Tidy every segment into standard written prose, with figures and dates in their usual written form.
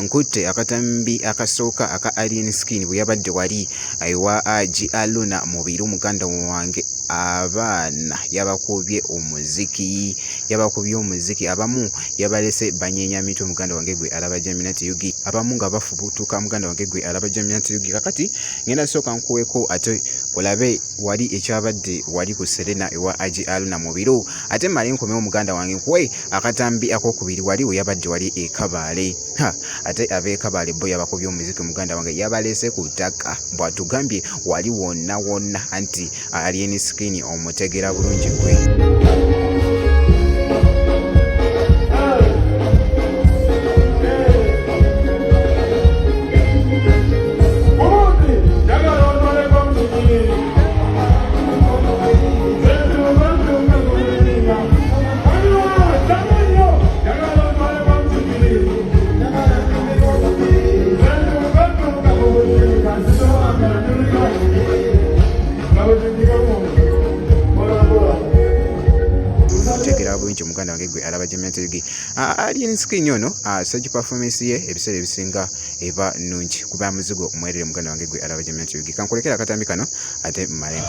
Nkutte akatambi akasooka aka Alien Skin bwe yabadde wali ewa G Aluna mu biru muganda wange abaana yabakubye omuziki abamu yabalese banyeenya mitwe muganda wange gwe alaba Jaminat Yugi abamu nga bafubutuka muganda wange gwe alaba Jaminat Yugi kakati ngenda sooka nkuweko ate olabe wali ekyabadde wali ku Serena ewa G Aluna mu biru ate mali nkomewo muganda wange nkuwe akatambi akokubiri wali we yabadde wali ekabaale ate ab'ekabaale bo yabakubye omuziki muganda wange yabalese ku ttaka bw'atugambye wali wonna anti Alien Skin omutegera bulungi gwe. Muganda wange gwe alaba Jaminat Yugi Alien Skin ono stage performance ye ebiseera ebisinga eba nungi kuba muzigo omwerere muganda wange gwe alaba Jaminat Yugi kankolekera akatambi kano ate malengo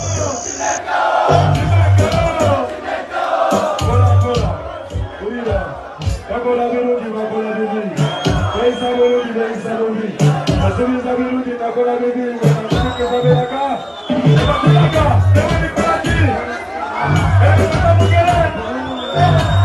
Everybody,